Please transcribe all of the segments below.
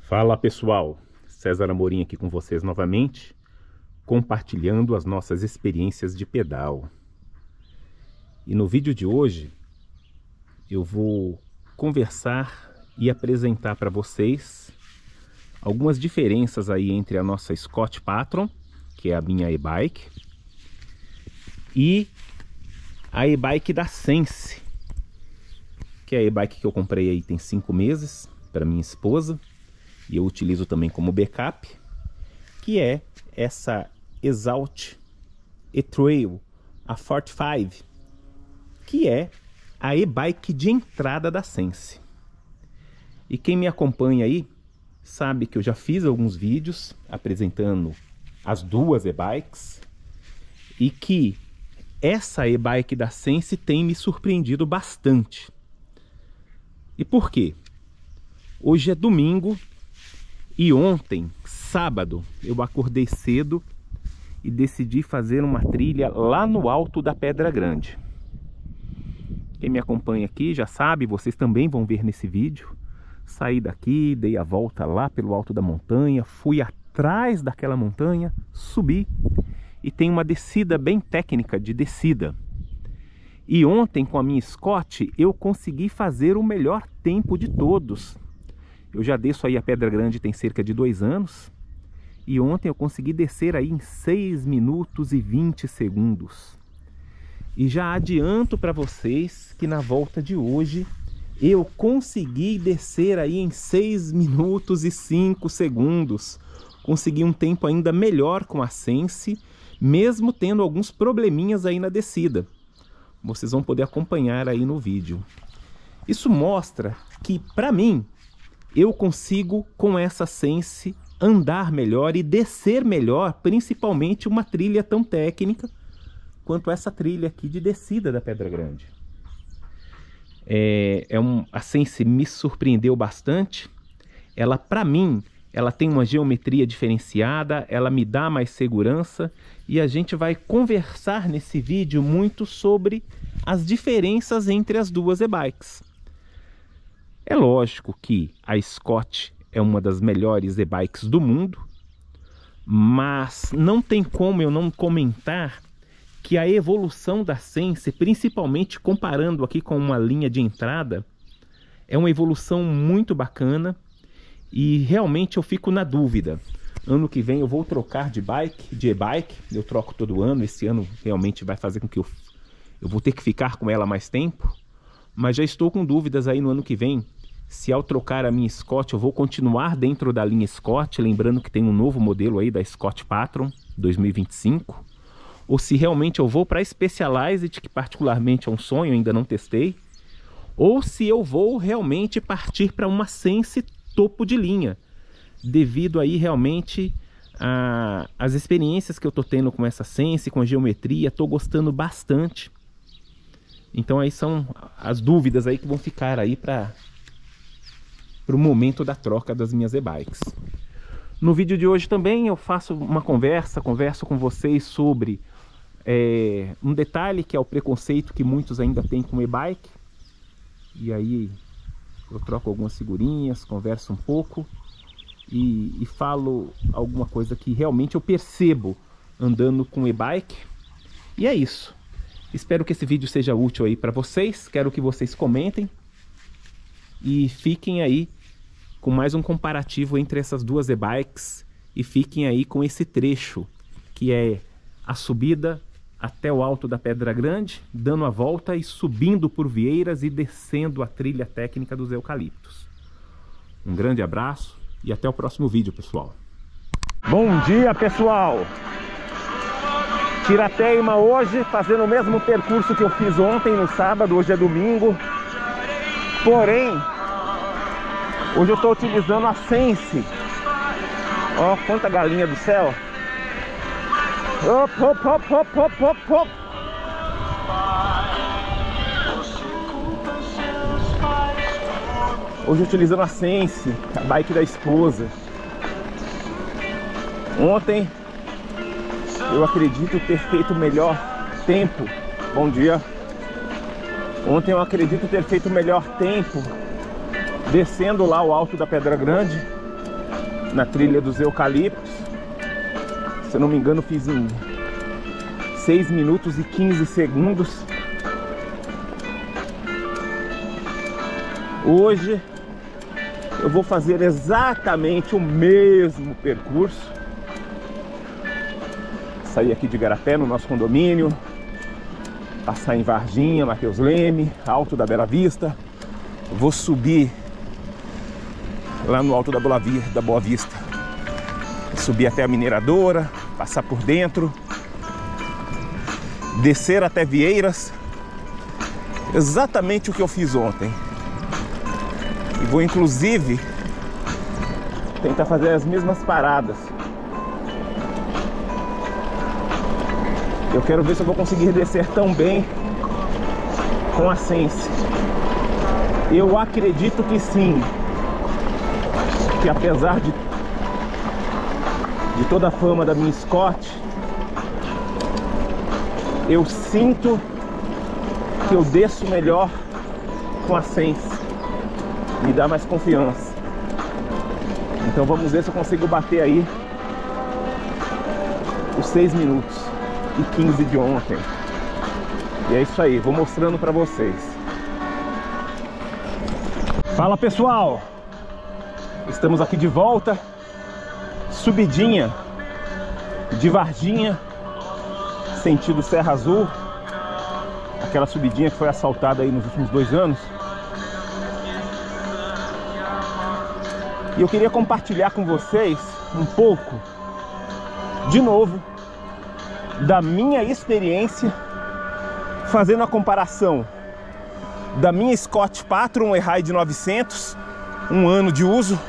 Fala pessoal, César Amorim aqui com vocês novamente, compartilhando as nossas experiências de pedal. E no vídeo de hoje eu vou conversar e apresentar para vocês algumas diferenças aí entre a nossa Scott Patron, que é a minha e-bike, e a e-bike da Sense, que é a e-bike que eu comprei aí tem 5 meses para minha esposa. E eu utilizo também como backup, que é essa Exalt E-Trail, a 45, que é a e-bike de entrada da Sense. E quem me acompanha aí sabe que eu já fiz alguns vídeos apresentando as duas e-bikes e que essa e-bike da Sense tem me surpreendido bastante. E por quê? Hoje é domingo. E ontem, sábado, eu acordei cedo e decidi fazer uma trilha lá no alto da Pedra Grande. Quem me acompanha aqui já sabe, vocês também vão ver nesse vídeo. Saí daqui, dei a volta lá pelo alto da montanha, fui atrás daquela montanha, subi e tem uma descida bem técnica de descida. E ontem com a minha Scott eu consegui fazer o melhor tempo de todos. Eu já desço aí a Pedra Grande tem cerca de 2 anos. E ontem eu consegui descer aí em 6 minutos e 20 segundos. E já adianto para vocês que na volta de hoje eu consegui descer aí em 6 minutos e 5 segundos. Consegui um tempo ainda melhor com a Sense, mesmo tendo alguns probleminhas aí na descida. Vocês vão poder acompanhar aí no vídeo. Isso mostra que, para mim, eu consigo com essa Sense andar melhor e descer melhor, principalmente uma trilha tão técnica quanto essa trilha aqui de descida da Pedra Grande. A Sense me surpreendeu bastante. Ela, para mim, ela tem uma geometria diferenciada, ela me dá mais segurança e a gente vai conversar nesse vídeo muito sobre as diferenças entre as duas e-bikes. É lógico que a Scott é uma das melhores e-bikes do mundo, mas não tem como eu não comentar que a evolução da Sense, principalmente comparando aqui com uma linha de entrada, é uma evolução muito bacana e realmente eu fico na dúvida. Ano que vem eu vou trocar de e-bike, eu troco todo ano, esse ano realmente vai fazer com que eu vou ter que ficar com ela mais tempo, mas já estou com dúvidas aí no ano que vem, se ao trocar a minha Scott eu vou continuar dentro da linha Scott, lembrando que tem um novo modelo aí da Scott Patron 2025, ou se realmente eu vou para a Specialized, que particularmente é um sonho, ainda não testei, ou se eu vou realmente partir para uma Sense topo de linha, devido aí realmente às experiências que eu estou tendo com essa Sense, com a geometria, estou gostando bastante. Então aí são as dúvidas aí que vão ficar aí para o momento da troca das minhas e-bikes. No vídeo de hoje também eu faço uma converso com vocês sobre um detalhe que é o preconceito que muitos ainda têm com e-bike. E aí eu troco algumas figurinhas, converso um pouco e falo alguma coisa que realmente eu percebo andando com e-bike. E é isso. Espero que esse vídeo seja útil aí para vocês. Quero que vocês comentem e fiquem aí com mais um comparativo entre essas duas e-bikes e fiquem aí com esse trecho que é a subida até o alto da Pedra Grande, dando a volta e subindo por vieiras e descendo a trilha técnica dos eucaliptos. Um grande abraço e até o próximo vídeo, pessoal. Bom dia, pessoal! Tirateima hoje, fazendo o mesmo percurso que eu fiz ontem no sábado, hoje é domingo. Porém, hoje eu estou utilizando a Sense. Ó, quanta galinha do céu! Hop, hop, hop, hop, hop, hop, hop. Hoje utilizando a Sense, a bike da esposa. Ontem eu acredito ter feito o melhor tempo. Bom dia. Ontem eu acredito ter feito o melhor tempo descendo lá o alto da Pedra Grande na trilha dos eucaliptos. Se eu não me engano, fiz em 6 minutos e 15 segundos. Hoje eu vou fazer exatamente o mesmo percurso. Sair aqui de Igarapé, no nosso condomínio, passar em Varginha, Mateus Leme, Alto da Bela Vista. Vou subir lá no Alto da Boa Vista, subir até a mineradora, passar por dentro, descer até Vieiras, exatamente o que eu fiz ontem. E vou inclusive tentar fazer as mesmas paradas. Eu quero ver se eu vou conseguir descer tão bem com a Sense. Eu acredito que sim, que apesar de toda a fama da minha Scott, eu sinto que eu desço melhor com a Sense. Me dá mais confiança. Então vamos ver se eu consigo bater aí os 6 minutos e 15 de ontem. E é isso aí, vou mostrando pra vocês. Fala pessoal, estamos aqui de volta. Subidinha de Varginha, sentido Serra Azul. Aquela subidinha que foi assaltada aí nos últimos 2 anos. E eu queria compartilhar com vocês um pouco, de novo, da minha experiência, fazendo a comparação da minha Scott Patron E-Ride 900, 1 ano de uso,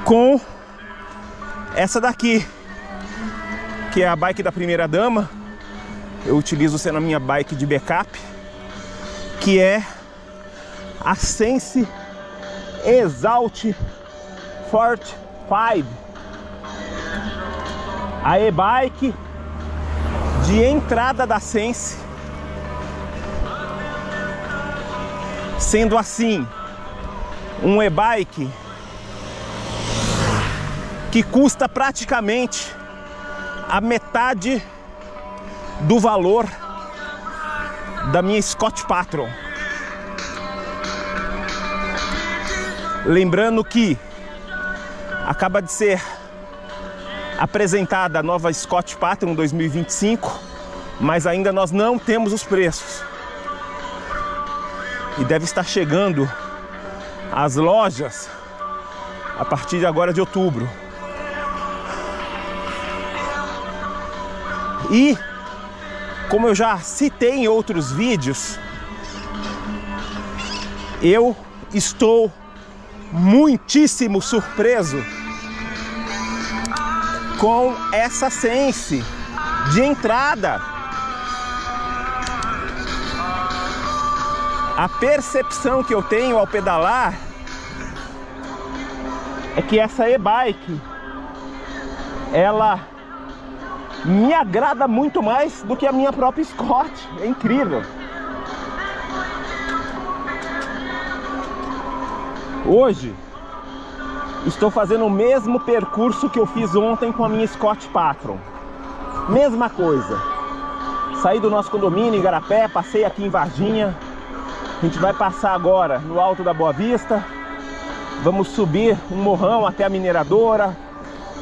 com essa daqui, que é a bike da primeira dama. Eu utilizo sendo a minha bike de backup, que é a Sense Exalt Forte 5, a e-bike de entrada da Sense. Sendo assim, um e-bike que custa praticamente a metade do valor da minha Scott Patron. Lembrando que acaba de ser apresentada a nova Scott Patron 2025, mas ainda nós não temos os preços. E deve estar chegando às lojas a partir de agora de outubro. E, como eu já citei em outros vídeos, eu estou muitíssimo surpreso com essa Sense de entrada. A percepção que eu tenho ao pedalar é que essa e-bike, ela me agrada muito mais do que a minha própria Scott. É incrível. Hoje estou fazendo o mesmo percurso que eu fiz ontem com a minha Scott Patron. Mesma coisa. Saí do nosso condomínio em Igarapé, passei aqui em Varginha. A gente vai passar agora no Alto da Boa Vista. Vamos subir um morrão até a mineradora.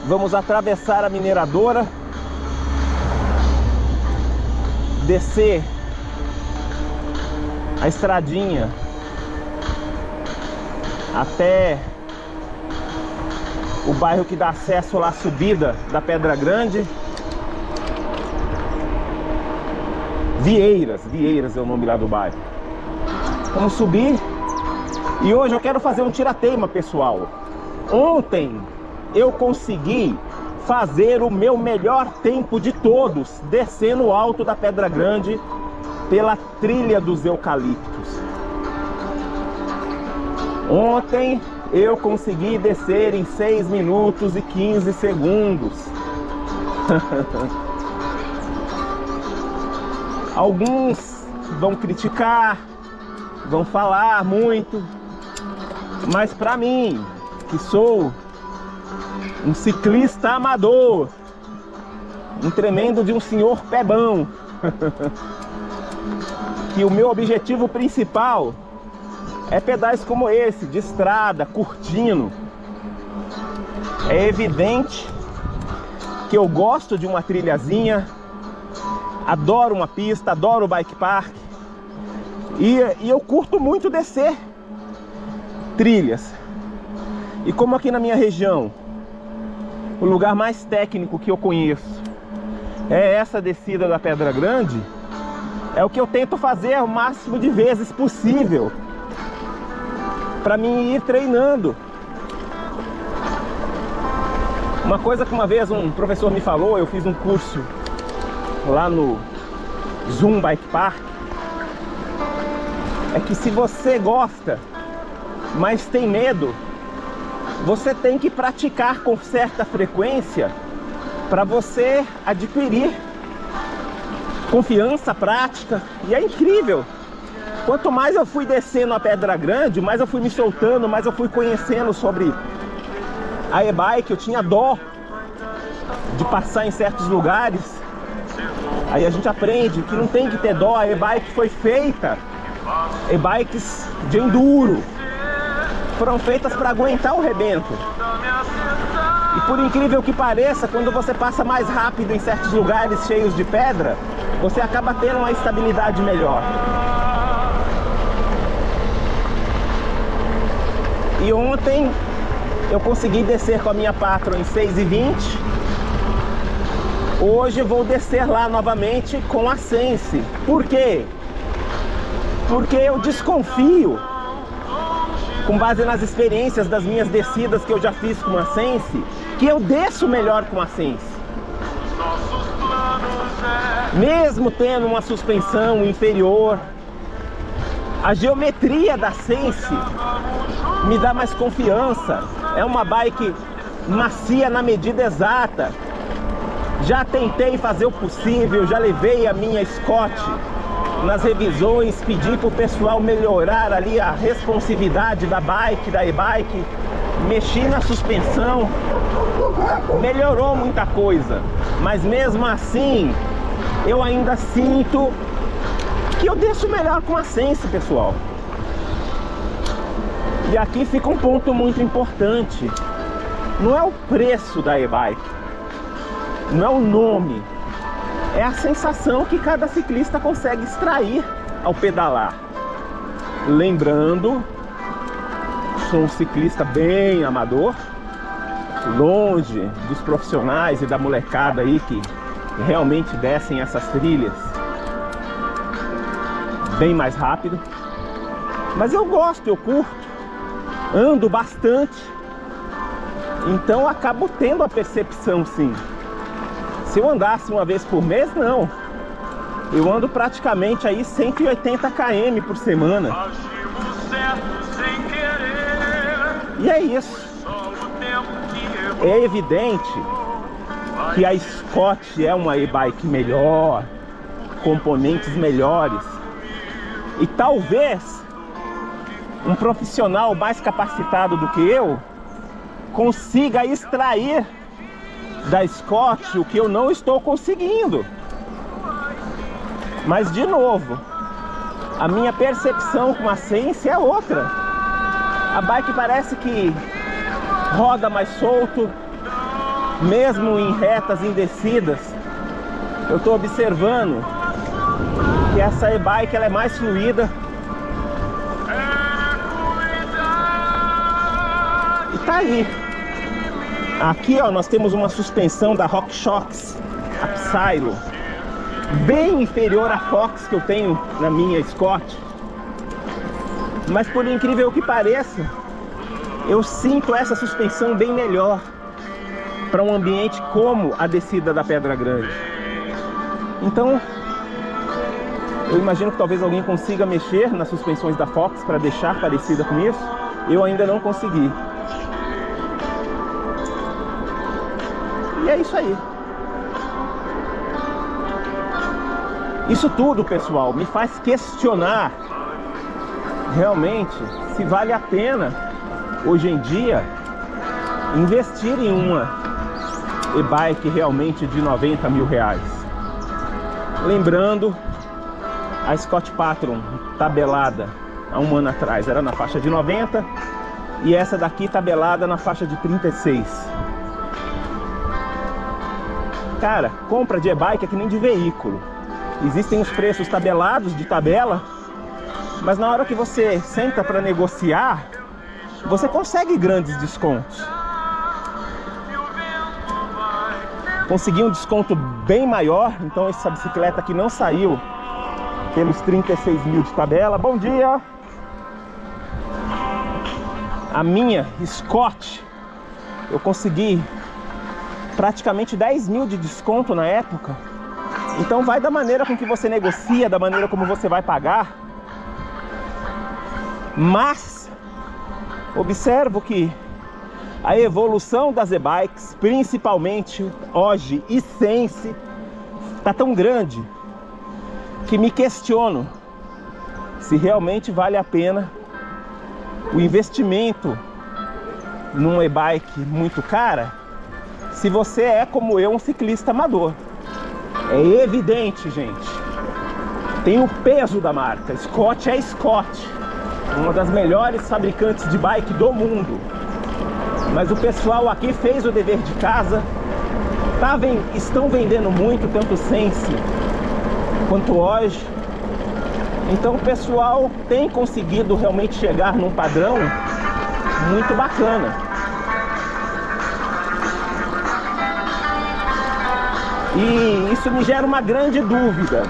Vamos atravessar a mineradora, descer a estradinha até o bairro que dá acesso lá à subida da Pedra Grande. Vieiras é o nome lá do bairro. Vamos subir. E hoje eu quero fazer um tirateima, pessoal. Ontem eu consegui fazer o meu melhor tempo de todos, descendo o Alto da Pedra Grande pela trilha dos eucaliptos. Ontem eu consegui descer em 6 minutos e 15 segundos. Alguns vão criticar, vão falar muito, mas para mim, que sou um ciclista amador, um tremendo de um senhor pebão. Que o meu objetivo principal é pedais como esse, de estrada, curtindo. É evidente que eu gosto de uma trilhazinha, adoro uma pista, adoro o bike park, e eu curto muito descer trilhas. E como aqui na minha região, o lugar mais técnico que eu conheço é essa descida da Pedra Grande, é o que eu tento fazer o máximo de vezes possível para mim ir treinando. Uma coisa que uma vez um professor me falou, eu fiz um curso lá no Zoom Bike Park, é que se você gosta, mas tem medo, você tem que praticar com certa frequência para você adquirir confiança, prática. E é incrível, quanto mais eu fui descendo a Pedra Grande, mais eu fui me soltando, mais eu fui conhecendo sobre a e-bike. Eu tinha dó de passar em certos lugares, aí a gente aprende que não tem que ter dó. A e-bike foi feita, e-bikes de enduro foram feitas para aguentar o rebento. E por incrível que pareça, quando você passa mais rápido em certos lugares cheios de pedra, você acaba tendo uma estabilidade melhor. E ontem eu consegui descer com a minha Patron em 6,20. Hoje eu vou descer lá novamente com a Sense. Por quê? Porque eu desconfio, com base nas experiências das minhas descidas que eu já fiz com a Sense, que eu desço melhor com a Sense. Mesmo tendo uma suspensão inferior, a geometria da Sense me dá mais confiança. É uma bike macia na medida exata. Já tentei fazer o possível, já levei a minha Scott nas revisões, pedi para o pessoal melhorar ali a responsividade da bike, da e-bike, mexi na suspensão, melhorou muita coisa, mas mesmo assim eu ainda sinto que eu desço melhor com a Sense, pessoal. E aqui fica um ponto muito importante: não é o preço da e-bike, não é o nome, é a sensação que cada ciclista consegue extrair ao pedalar. Lembrando, sou um ciclista bem amador, longe dos profissionais e da molecada aí que realmente descem essas trilhas bem mais rápido. Mas eu gosto, eu curto, ando bastante, então acabo tendo a percepção, sim. Se eu andasse uma vez por mês, não. Eu ando praticamente aí 180 km por semana. E é isso. É evidente que a Scott é uma e-bike melhor, componentes melhores. E talvez um profissional mais capacitado do que eu consiga extrair da Scott o que eu não estou conseguindo. Mas de novo, a minha percepção com a Sense é outra. A bike parece que roda mais solto, mesmo em retas, em descidas. Eu estou observando que essa e-bike ela é mais fluida. E tá aí. Aqui, ó, nós temos uma suspensão da RockShox, a Psylo, bem inferior à Fox que eu tenho na minha Scott. Mas por incrível que pareça, eu sinto essa suspensão bem melhor para um ambiente como a descida da Pedra Grande. Então, eu imagino que talvez alguém consiga mexer nas suspensões da Fox para deixar parecida com isso. Eu ainda não consegui. E é isso aí. Isso tudo, pessoal, me faz questionar realmente se vale a pena hoje em dia investir em uma e-bike realmente de 90 mil reais. Lembrando, a Scott Patron tabelada há um ano atrás era na faixa de 90 e essa daqui tabelada na faixa de 36. Cara, compra de e-bike é que nem de veículo. Existem os preços tabelados de tabela, mas na hora que você senta para negociar, você consegue grandes descontos. Consegui um desconto bem maior, então essa bicicleta aqui não saiu pelos 36 mil de tabela. Bom dia! A minha Scott, eu consegui praticamente 10 mil de desconto na época. Então vai da maneira com que você negocia, da maneira como você vai pagar. Mas observo que a evolução das e-bikes, principalmente hoje e Sense, está tão grande que me questiono se realmente vale a pena o investimento numa e-bike muito cara, se você é como eu, um ciclista amador. É evidente, gente, tem o peso da marca. Scott é Scott, uma das melhores fabricantes de bike do mundo. Mas o pessoal aqui fez o dever de casa, estão vendendo muito, tanto Sense quanto hoje. Então o pessoal tem conseguido realmente chegar num padrão muito bacana. E isso me gera uma grande dúvida.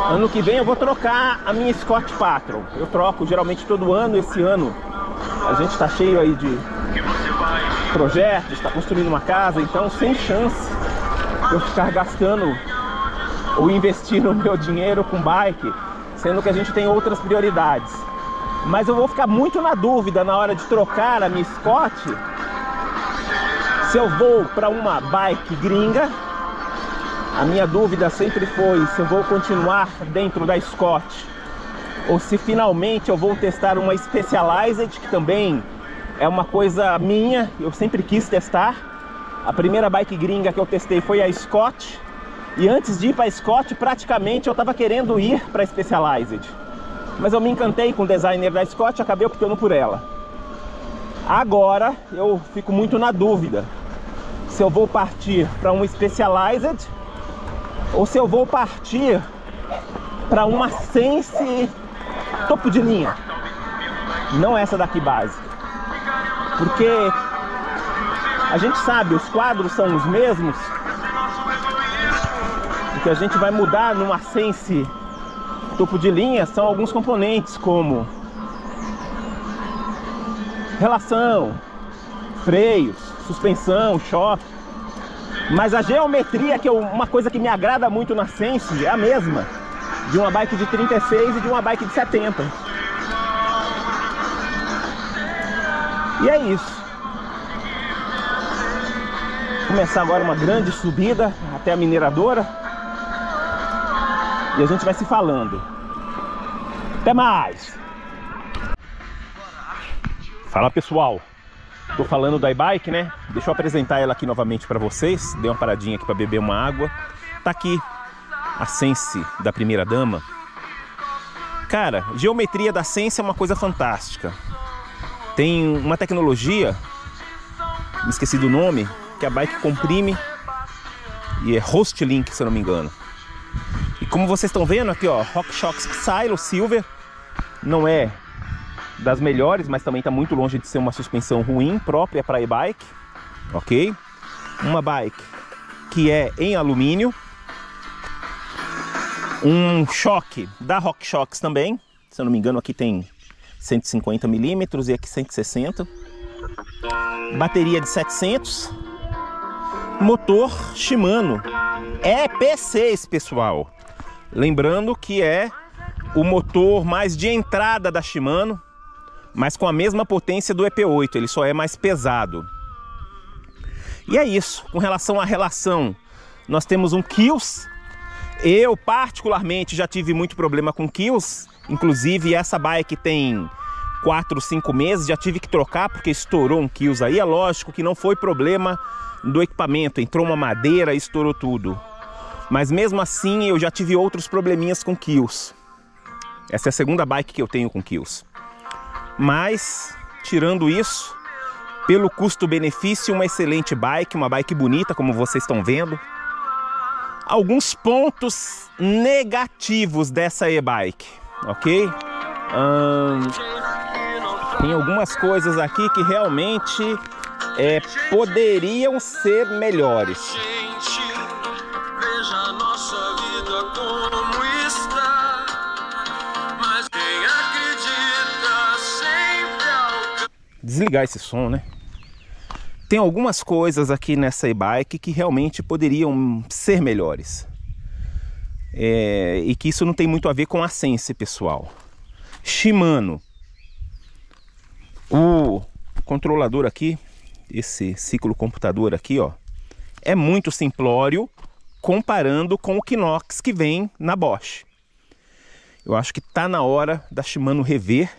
Ano que vem eu vou trocar a minha Scott Patron. Eu troco geralmente todo ano. Esse ano a gente está cheio aí de projetos, está construindo uma casa, então sem chance de eu ficar gastando ou investindo o meu dinheiro com bike, sendo que a gente tem outras prioridades. Mas eu vou ficar muito na dúvida na hora de trocar a minha Scott, se eu vou para uma bike gringa. A minha dúvida sempre foi se eu vou continuar dentro da Scott ou se finalmente eu vou testar uma Specialized, que também é uma coisa minha, eu sempre quis testar. A primeira bike gringa que eu testei foi a Scott, e antes de ir para a Scott, praticamente eu estava querendo ir para a Specialized, mas eu me encantei com o designer da Scott e acabei optando por ela. Agora eu fico muito na dúvida se eu vou partir para uma Specialized ou se eu vou partir para uma Sense topo de linha, não essa daqui básica, porque a gente sabe, os quadros são os mesmos. O que a gente vai mudar numa Sense topo de linha são alguns componentes, como relação, freios, suspensão, choque. Mas a geometria, que é uma coisa que me agrada muito na Sense, é a mesma de uma bike de 36 e de uma bike de 70. E é isso. Vou começar agora uma grande subida até a mineradora e a gente vai se falando. Até mais! Fala, pessoal, tô falando da e-bike, né? Deixa eu apresentar ela aqui novamente para vocês. Dei uma paradinha aqui para beber uma água. Tá aqui a Sense da primeira dama. Cara, geometria da Sense é uma coisa fantástica. Tem uma tecnologia, me esqueci do nome, que a bike comprime, e é Host Link, se eu não me engano. E como vocês estão vendo aqui, ó, RockShox Psylo Silver não é das melhores, mas também está muito longe de ser uma suspensão ruim, própria para e-bike, ok? Uma bike que é em alumínio, um choque da RockShox também, se eu não me engano aqui tem 150 milímetros e aqui 160, bateria de 700, motor Shimano EP6, pessoal, lembrando que é o motor mais de entrada da Shimano, mas com a mesma potência do EP8, ele só é mais pesado. E é isso. Com relação à relação, nós temos um Kills. Eu particularmente já tive muito problema com Kills, inclusive essa bike tem 4, 5 meses, já tive que trocar porque estourou um quilos aí. É lógico que não foi problema do equipamento, entrou uma madeira e estourou tudo. Mas mesmo assim eu já tive outros probleminhas com quilos. Essa é a segunda bike que eu tenho com quilos. Mas, tirando isso, pelo custo-benefício, uma excelente bike, uma bike bonita, como vocês estão vendo. Alguns pontos negativos dessa e-bike, ok? Tem algumas coisas aqui que realmente poderiam ser melhores. Veja a nossa vida como está, mas quem acredita sempre desligar esse som, né? Tem algumas coisas aqui nessa e-bike que realmente poderiam ser melhores. E que isso não tem muito a ver com a Sense, pessoal. Shimano. O controlador aqui, esse ciclocomputador aqui, ó, é muito simplório comparando com o Kinox que vem na Bosch. Eu acho que tá na hora da Shimano rever.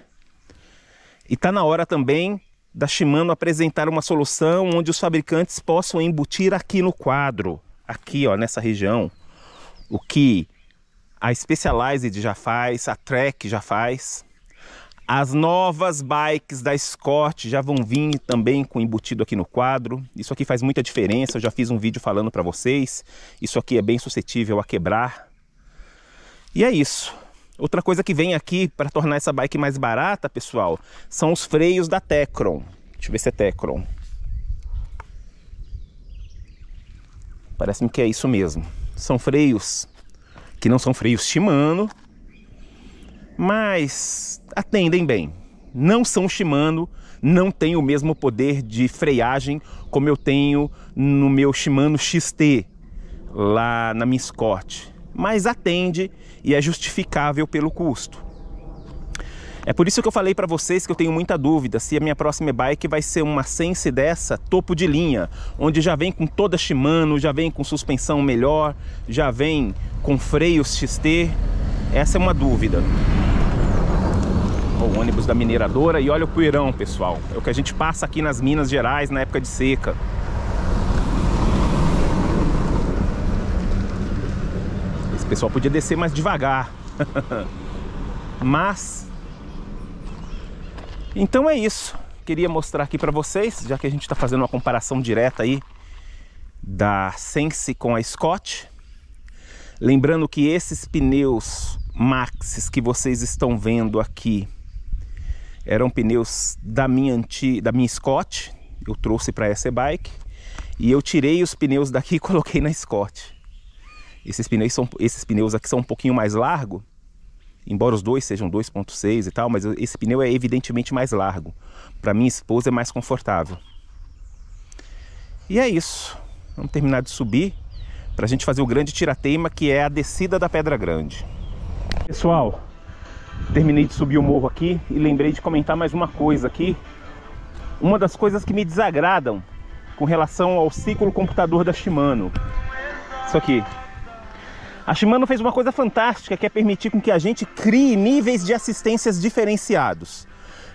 E tá na hora também da Shimano apresentar uma solução onde os fabricantes possam embutir aqui no quadro, aqui ó, nessa região, o que a Specialized já faz, a Trek já faz. As novas bikes da Scott já vão vir também com embutido aqui no quadro. Isso aqui faz muita diferença, eu já fiz um vídeo falando para vocês. Isso aqui é bem suscetível a quebrar. E é isso. Outra coisa que vem aqui para tornar essa bike mais barata, pessoal, são os freios da Tecron. Deixa eu ver se é Tecron. Parece-me que é isso mesmo. São freios que não são freios Shimano, mas atendem bem. Não são Shimano, não tem o mesmo poder de freagem como eu tenho no meu Shimano XT, lá na minha Scott. Mas atende e é justificável pelo custo. É por isso que eu falei para vocês que eu tenho muita dúvida se a minha próxima bike vai ser uma Sense dessa topo de linha, onde já vem com toda Shimano, já vem com suspensão melhor, já vem com freios XT. Essa é uma dúvida. O ônibus da mineradora, e olha o poeirão, pessoal. É o que a gente passa aqui nas Minas Gerais na época de seca. Esse pessoal podia descer mais devagar. Mas então é isso. Queria mostrar aqui para vocês, já que a gente está fazendo uma comparação direta aí da Sense com a Scott. Lembrando que esses pneus Maxxis que vocês estão vendo aqui eram pneus da minha Scott. Eu trouxe para essa bike e eu tirei os pneus daqui e coloquei na Scott. Esses pneus aqui são um pouquinho mais largos, embora os dois sejam 2.6 e tal, mas esse pneu é evidentemente mais largo. Para minha esposa é mais confortável. E é isso. Vamos terminar de subir para a gente fazer o grande tirateima, que é a descida da Pedra Grande. Pessoal, terminei de subir o morro aqui e lembrei de comentar mais uma coisa aqui. Uma das coisas que me desagradam com relação ao ciclocomputador da Shimano. Isso aqui. A Shimano fez uma coisa fantástica, que é permitir com que a gente crie níveis de assistências diferenciados.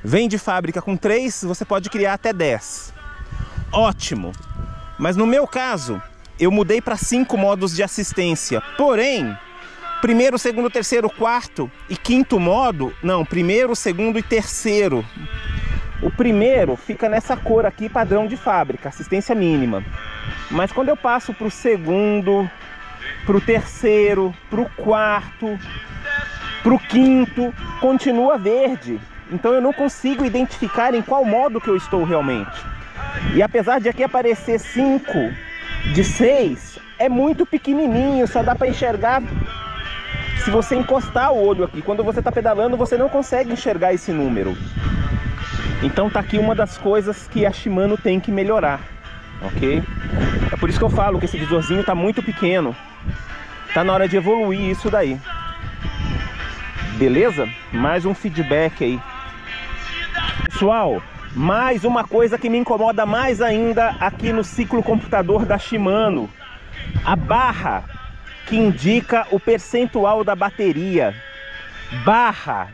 Vem de fábrica com 3, você pode criar até 10. Ótimo! Mas no meu caso, eu mudei para 5 modos de assistência. Porém, primeiro, segundo, terceiro, quarto e quinto modo, não, primeiro, segundo e terceiro. O primeiro fica nessa cor aqui, padrão de fábrica, assistência mínima. Mas quando eu passo para o segundo, para o terceiro, para o quarto, para o quinto, continua verde. Então eu não consigo identificar em qual modo que eu estou realmente. E apesar de aqui aparecer 5 de 6, é muito pequenininho, só dá para enxergar se você encostar o olho aqui. Quando você está pedalando, você não consegue enxergar esse número. Então tá aqui uma das coisas que a Shimano tem que melhorar, ok? É por isso que eu falo que esse visorzinho tá muito pequeno. Tá na hora de evoluir isso daí. Beleza? Mais um feedback aí. Pessoal, mais uma coisa que me incomoda mais ainda aqui no ciclocomputador da Shimano. A barra que indica o percentual da bateria. Barra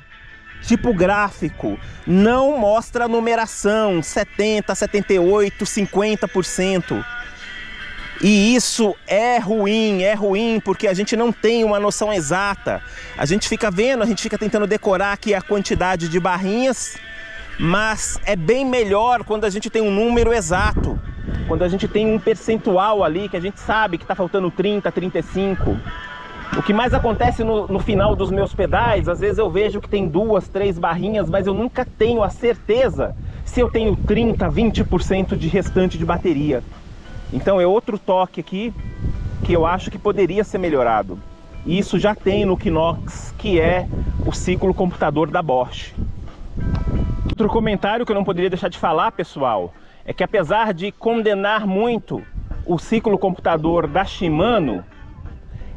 tipo gráfico, não mostra a numeração 70, 78, 50%. E isso é ruim porque a gente não tem uma noção exata. A gente fica vendo, a gente fica tentando decorar aqui a quantidade de barrinhas, mas é bem melhor quando a gente tem um número exato, quando a gente tem um percentual ali que a gente sabe que está faltando 30, 35. O que mais acontece no final dos meus pedais, às vezes eu vejo que tem 2, 3 barrinhas, mas eu nunca tenho a certeza se eu tenho 30, 20% de restante de bateria. Então é outro toque aqui que eu acho que poderia ser melhorado. E isso já tem no Kinox, que é o ciclo computador da Bosch. Outro comentário que eu não poderia deixar de falar, pessoal, é que apesar de condenar muito o ciclo computador da Shimano,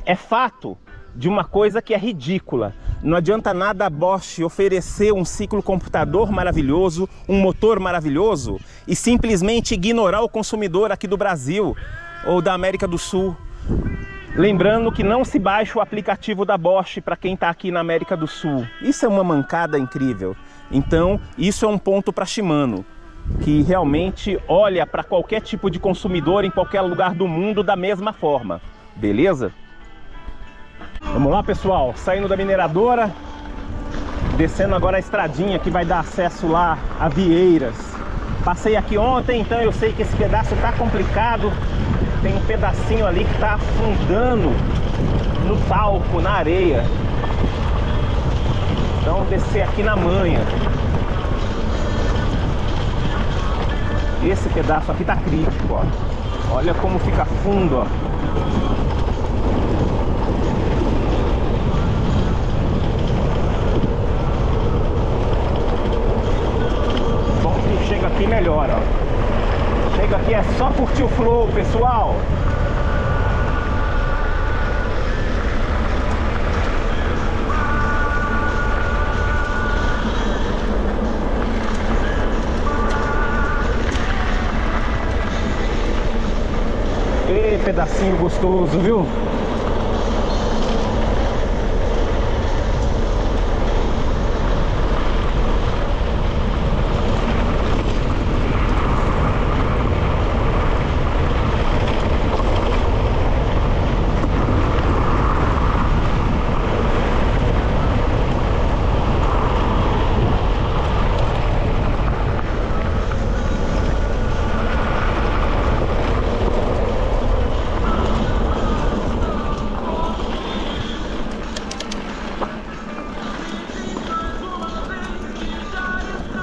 é fato de uma coisa que é ridícula. Não adianta nada a Bosch oferecer um ciclo computador maravilhoso, um motor maravilhoso, e simplesmente ignorar o consumidor aqui do Brasil ou da América do Sul. Lembrando que não se baixa o aplicativo da Bosch para quem está aqui na América do Sul. Isso é uma mancada incrível. Então, isso é um ponto para a Shimano, que realmente olha para qualquer tipo de consumidor em qualquer lugar do mundo da mesma forma. Beleza? Vamos lá, pessoal, saindo da mineradora, descendo agora a estradinha que vai dar acesso lá a Vieiras. Passei aqui ontem, então eu sei que esse pedaço tá complicado. Tem um pedacinho ali que tá afundando no talco, na areia. Então descer aqui na manha. Esse pedaço aqui tá crítico, ó. Olha como fica fundo, ó. Chega aqui melhor, ó. Chega aqui é só curtir o flow, pessoal. E pedacinho gostoso, viu?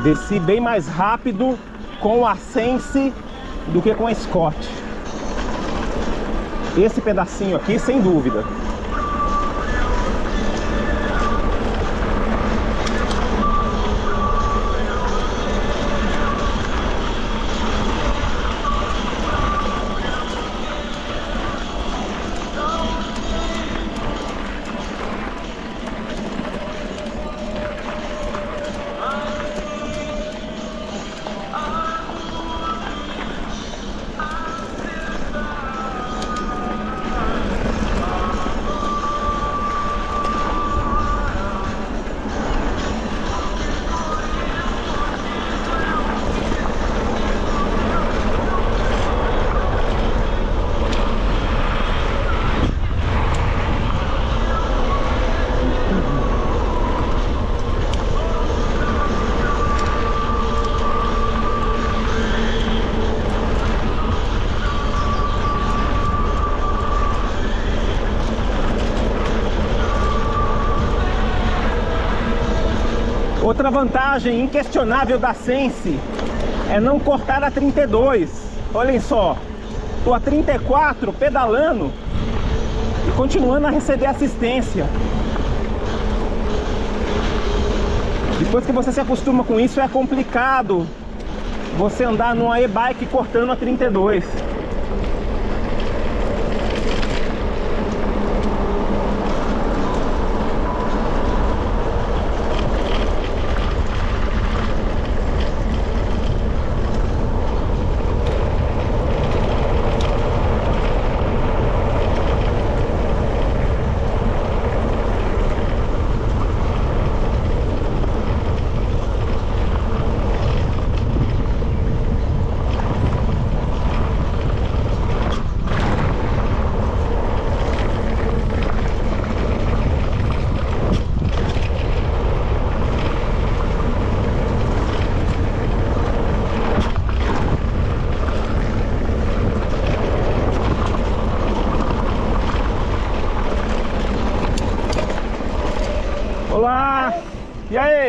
Desci bem mais rápido com a Sense do que com a Scott. Esse pedacinho aqui, sem dúvida. Outra vantagem inquestionável da Sense é não cortar a 32. Olhem só, tô a 34 pedalando e continuando a receber assistência. Depois que você se acostuma com isso, é complicado você andar numa e-bike cortando a 32.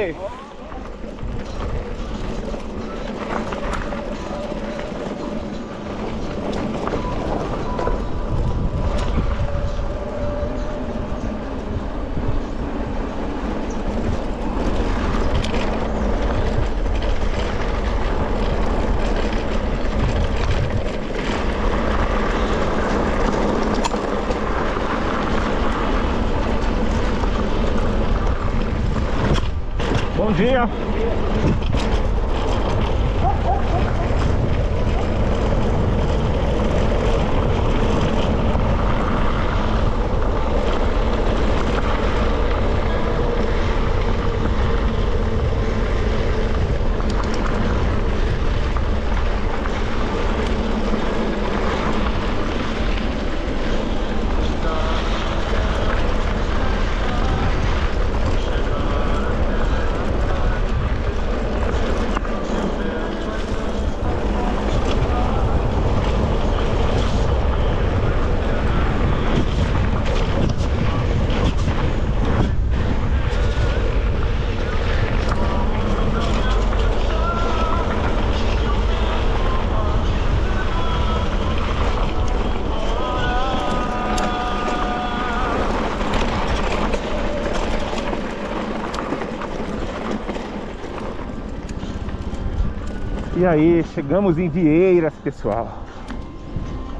Oi! Bom dia! E aí, chegamos em Vieiras, pessoal.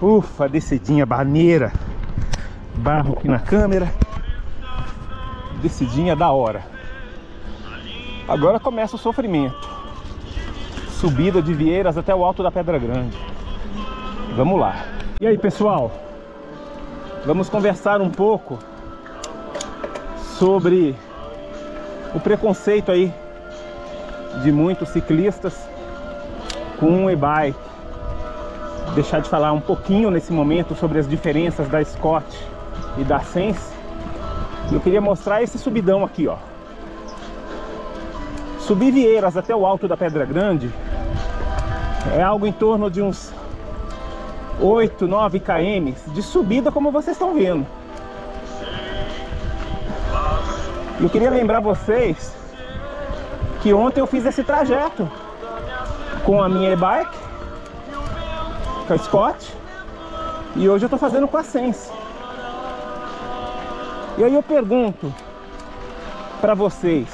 Ufa, descidinha baneira. Barro aqui na câmera. Descidinha da hora. Agora começa o sofrimento. Subida de Vieiras até o alto da Pedra Grande. Vamos lá. E aí, pessoal? Vamos conversar um pouco sobre o preconceito aí de muitos ciclistas com um e-bike. Deixar de falar um pouquinho nesse momento sobre as diferenças da Scott e da Sense. Eu queria mostrar esse subidão aqui, ó. Subir Vieiras até o alto da Pedra Grande é algo em torno de uns 8, 9 km de subida, como vocês estão vendo. E eu queria lembrar vocês que ontem eu fiz esse trajeto com a minha e-bike, com a Scott, e hoje eu tô fazendo com a Sense. E aí eu pergunto para vocês,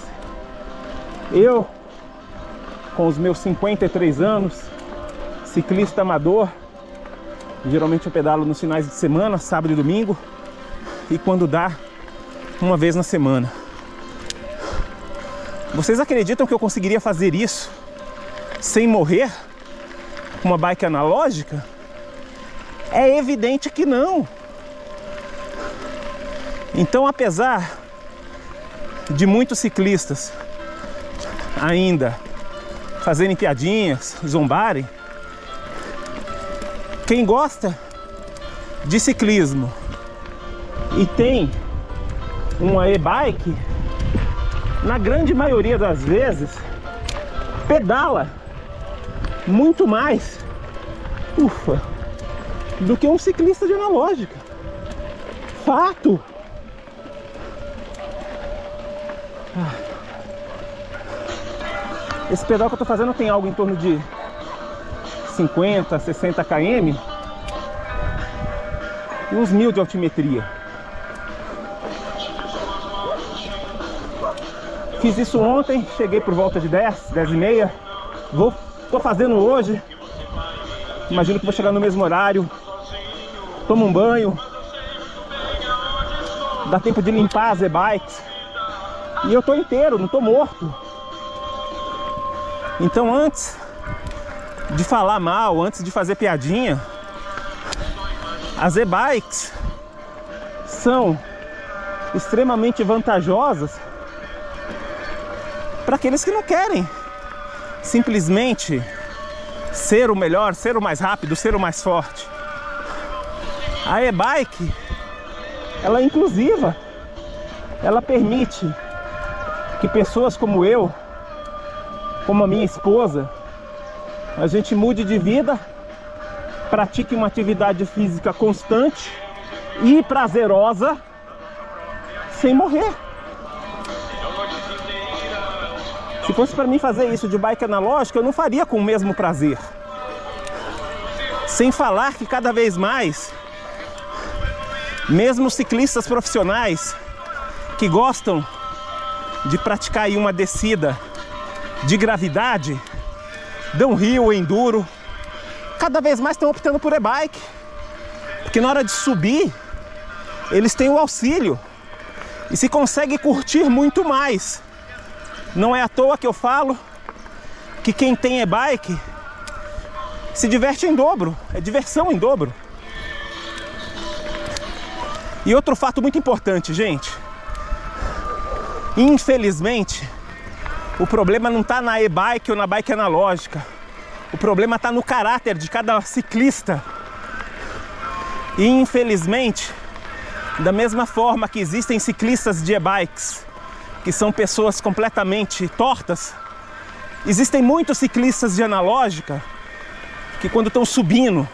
eu com os meus 53 anos, ciclista amador, geralmente eu pedalo nos finais de semana, sábado e domingo, e quando dá, uma vez na semana. Vocês acreditam que eu conseguiria fazer isso sem morrer com uma bike analógica? É evidente que não. Então, apesar de muitos ciclistas ainda fazerem piadinhas, zombarem, quem gosta de ciclismo e tem uma e-bike, na grande maioria das vezes pedala muito mais, ufa, do que um ciclista de analógica. Fato. Esse pedal que eu tô fazendo tem algo em torno de 50, 60 km e uns 1000 de altimetria. Fiz isso ontem, cheguei por volta de 10, 10 e meia. Tô fazendo hoje. Imagino que vou chegar no mesmo horário. Tomo um banho. Dá tempo de limpar as e-bikes. E eu tô inteiro, não tô morto. Então, antes de falar mal, antes de fazer piadinha, as e-bikes são extremamente vantajosas para aqueles que não querem simplesmente ser o melhor, ser o mais rápido, ser o mais forte. A e-bike, ela é inclusiva. Ela permite que pessoas como eu, como a minha esposa, a gente mude de vida, pratique uma atividade física constante e prazerosa sem morrer. Se fosse para mim fazer isso de bike analógica, eu não faria com o mesmo prazer. Sem falar que cada vez mais, mesmo ciclistas profissionais que gostam de praticar aí uma descida de gravidade, downhill, enduro, cada vez mais estão optando por e-bike, porque na hora de subir eles têm o auxílio e se consegue curtir muito mais. Não é à toa que eu falo que quem tem e-bike se diverte em dobro, é diversão em dobro. E outro fato muito importante, gente, infelizmente, o problema não está na e-bike ou na bike analógica. O problema está no caráter de cada ciclista. E infelizmente, da mesma forma que existem ciclistas de e-bikes que são pessoas completamente tortas, existem muitos ciclistas de analógica que quando estão subindo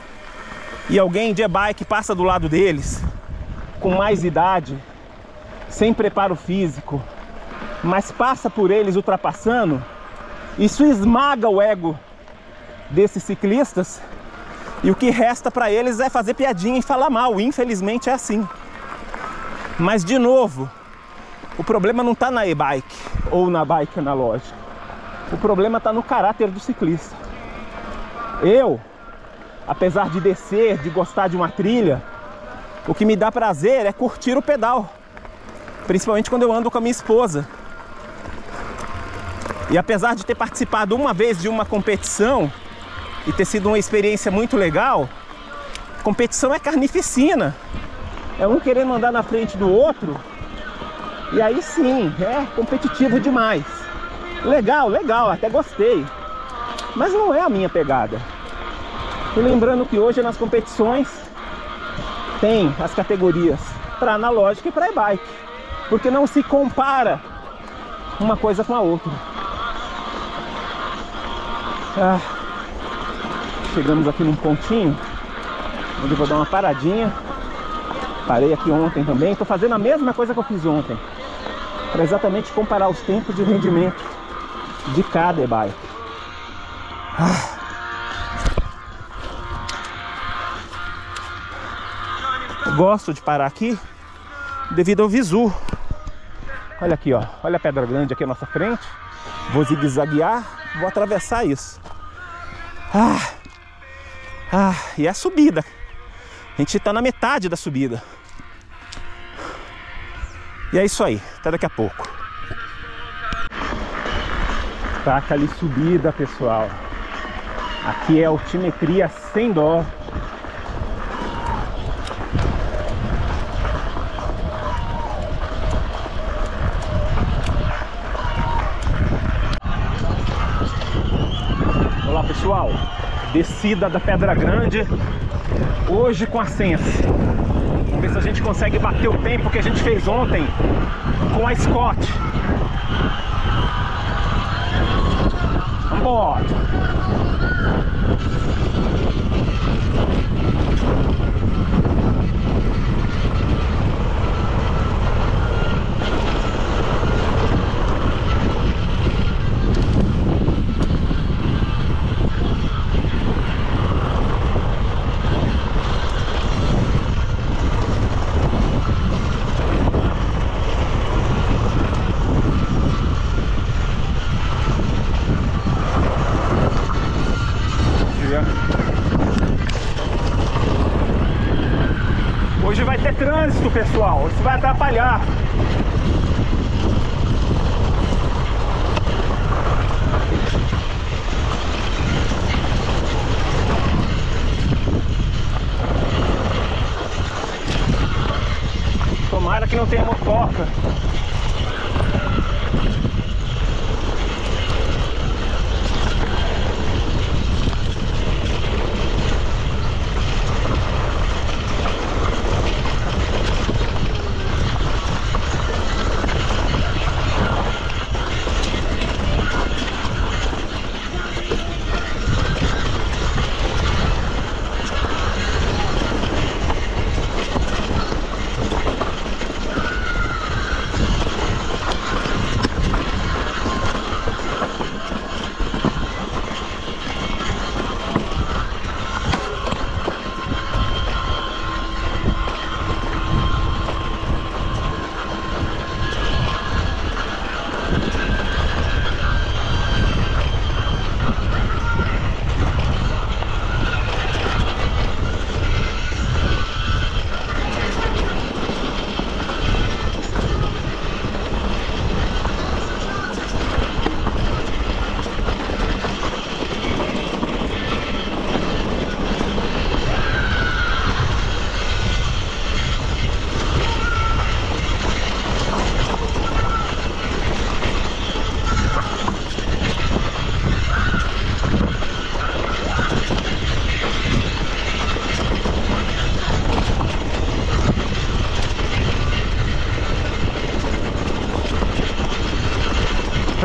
e alguém de e-bike passa do lado deles, com mais idade, sem preparo físico, mas passa por eles ultrapassando, isso esmaga o ego desses ciclistas e o que resta para eles é fazer piadinha e falar mal. Infelizmente é assim. Mas de novo, o problema não está na e-bike ou na bike analógica. O problema está no caráter do ciclista. Eu, apesar de descer, de gostar de uma trilha, o que me dá prazer é curtir o pedal, principalmente quando eu ando com a minha esposa. E apesar de ter participado uma vez de uma competição e ter sido uma experiência muito legal, competição é carnificina. É um querendo andar na frente do outro, e aí sim, é competitivo demais. Legal, legal, até gostei, mas não é a minha pegada. E lembrando que hoje nas competições tem as categorias para analógica e para e-bike, porque não se compara uma coisa com a outra. Chegamos aqui num pontinho onde eu vou dar uma paradinha. Parei aqui ontem também, estou fazendo a mesma coisa que eu fiz ontem, para exatamente comparar os tempos de rendimento de cada e-bike. Eu gosto de parar aqui devido ao visu. Olha aqui, ó, olha a Pedra Grande aqui à nossa frente. Vou zigue-zaguear, vou atravessar isso. E é a subida. A gente está na metade da subida. E é isso aí, até daqui a pouco. Taca ali subida, pessoal. Aqui é altimetria sem dó. Olá, pessoal. Descida da Pedra Grande, hoje com ascenso. Vamos ver se a gente consegue bater o tempo que a gente fez ontem com a Scott. Vambora! Hoje vai ter trânsito, pessoal. Isso vai atrapalhar. Tomara que não tenha motoca.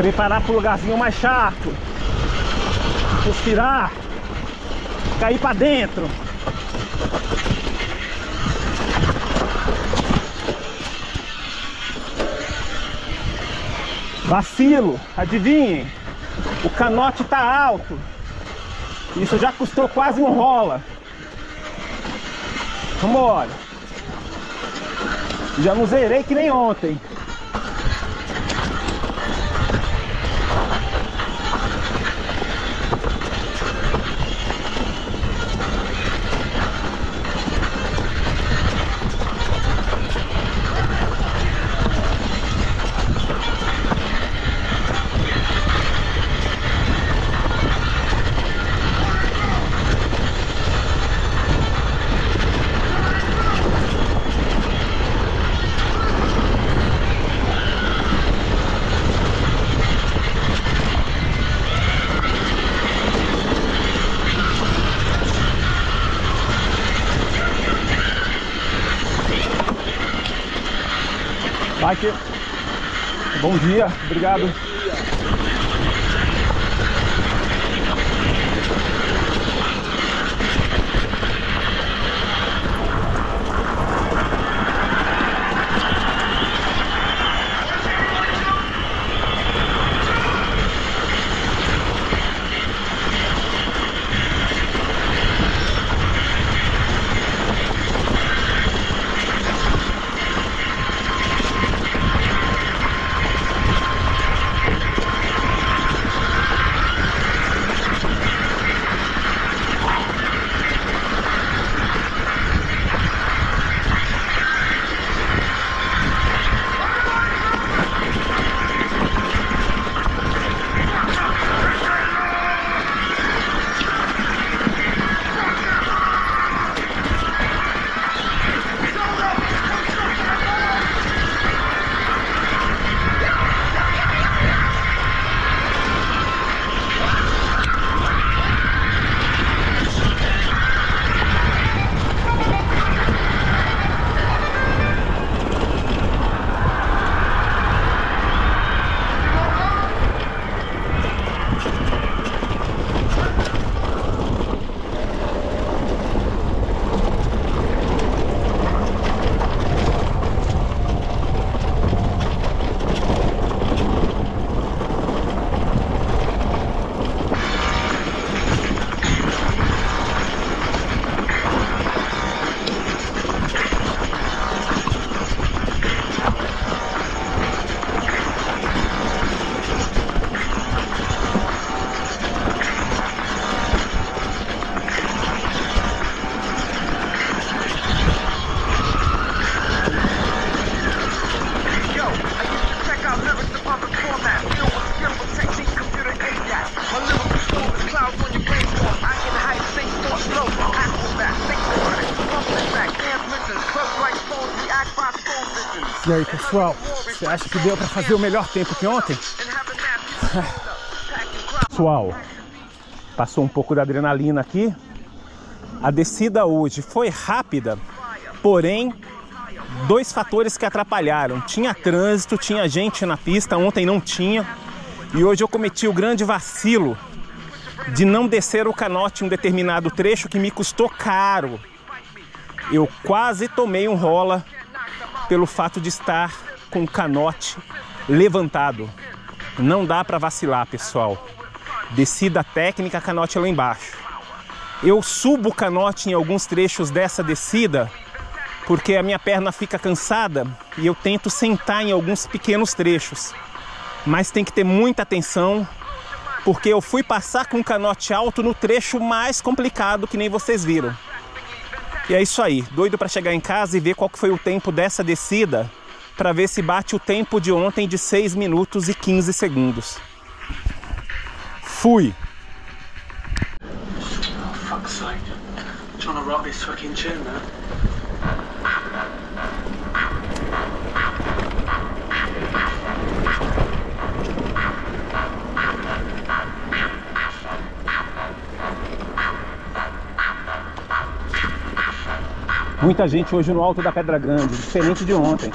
Preparar pro lugarzinho mais chato. Respirar. Cair pra dentro. Vacilo, adivinhem, o canote tá alto. Isso já custou quase um rola. Vambora. Já não zerei que nem ontem. Mike, bom dia, obrigado. E aí, pessoal, você acha que deu para fazer o melhor tempo que ontem? Pessoal, passou um pouco da adrenalina aqui. A descida hoje foi rápida, porém, dois fatores que atrapalharam. Tinha trânsito, tinha gente na pista, ontem não tinha. E hoje eu cometi o grande vacilo de não descer o canote em um determinado trecho que me custou caro. Eu quase tomei um rola pelo fato de estar com o canote levantado. Não dá para vacilar, pessoal. Descida técnica, canote lá embaixo. Eu subo o canote em alguns trechos dessa descida porque a minha perna fica cansada e eu tento sentar em alguns pequenos trechos. Mas tem que ter muita atenção, porque eu fui passar com o canote alto no trecho mais complicado, que nem vocês viram. E é isso aí, doido para chegar em casa e ver qual que foi o tempo dessa descida, para ver se bate o tempo de ontem de 6 minutos e 15 segundos. Fui! Muita gente hoje no alto da Pedra Grande, diferente de ontem.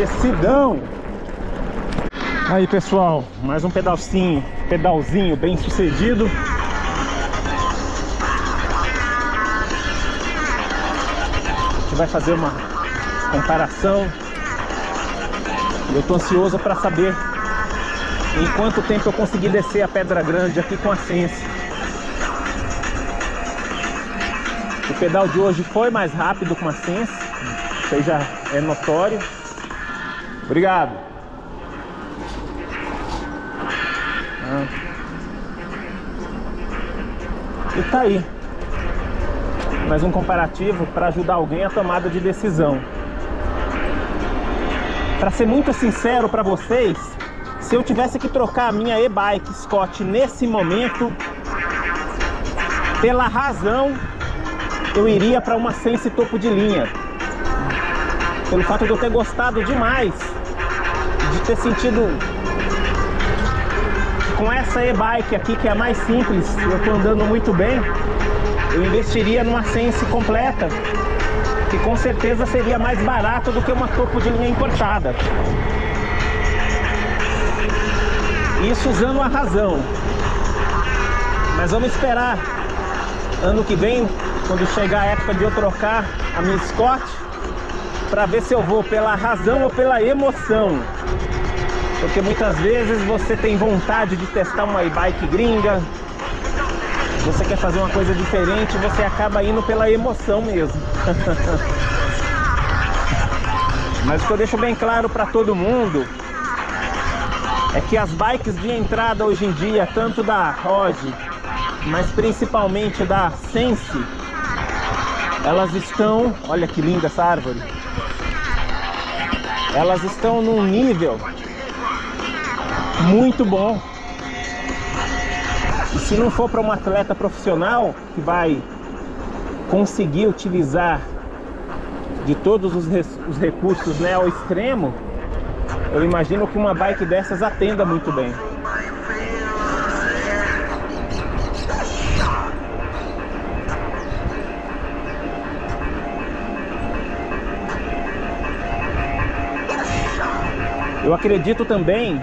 Descidão! Aí, pessoal, mais um pedalzinho bem sucedido. A gente vai fazer uma comparação. Eu tô ansioso para saber em quanto tempo eu consegui descer a Pedra Grande aqui com a Sense. O pedal de hoje foi mais rápido com a Sense, isso aí já é notório. Obrigado. E tá aí mais um comparativo para ajudar alguém a tomada de decisão. Para ser muito sincero para vocês, se eu tivesse que trocar a minha e-bike Scott nesse momento, pela razão, eu iria para uma Sense topo de linha. Pelo fato de eu ter gostado demais, de ter sentido com essa e-bike aqui, que é a mais simples, eu tô andando muito bem, eu investiria numa Sense completa, que com certeza seria mais barato do que uma topo de linha importada. Isso usando a razão. Mas vamos esperar ano que vem, quando chegar a época de eu trocar a minha Scott, para ver se eu vou pela razão ou pela emoção. Porque muitas vezes você tem vontade de testar uma e-bike gringa, você quer fazer uma coisa diferente, você acaba indo pela emoção mesmo. Mas o que eu deixo bem claro para todo mundo é que as bikes de entrada hoje em dia, tanto da Rogue, mas principalmente da Sense, elas estão, olha que linda essa árvore, elas estão num nível muito bom. E se não for para um atleta profissional que vai conseguir utilizar de todos os recursos, né, ao extremo, eu imagino que uma bike dessas atenda muito bem. Eu acredito também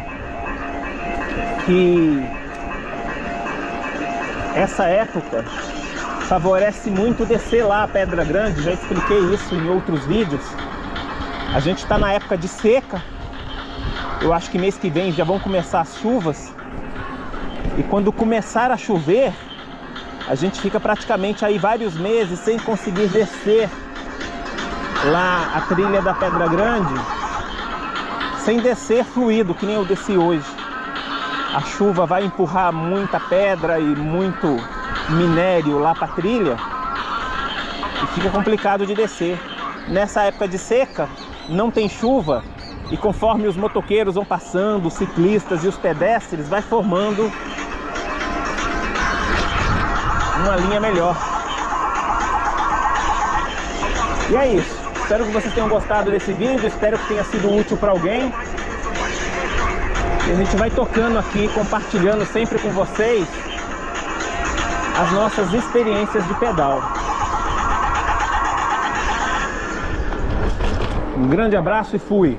que essa época favorece muito descer lá a Pedra Grande. Já expliquei isso em outros vídeos. A gente está na época de seca. Eu acho que mês que vem já vão começar as chuvas. E quando começar a chover, a gente fica praticamente aí vários meses sem conseguir descer lá a trilha da Pedra Grande, sem descer fluido, que nem eu desci hoje. A chuva vai empurrar muita pedra e muito minério lá para a trilha e fica complicado de descer. Nessa época de seca, não tem chuva, e conforme os motoqueiros vão passando, os ciclistas e os pedestres, vai formando uma linha melhor. E é isso. Espero que vocês tenham gostado desse vídeo, espero que tenha sido útil para alguém. E a gente vai tocando aqui, compartilhando sempre com vocês as nossas experiências de pedal. Um grande abraço e fui!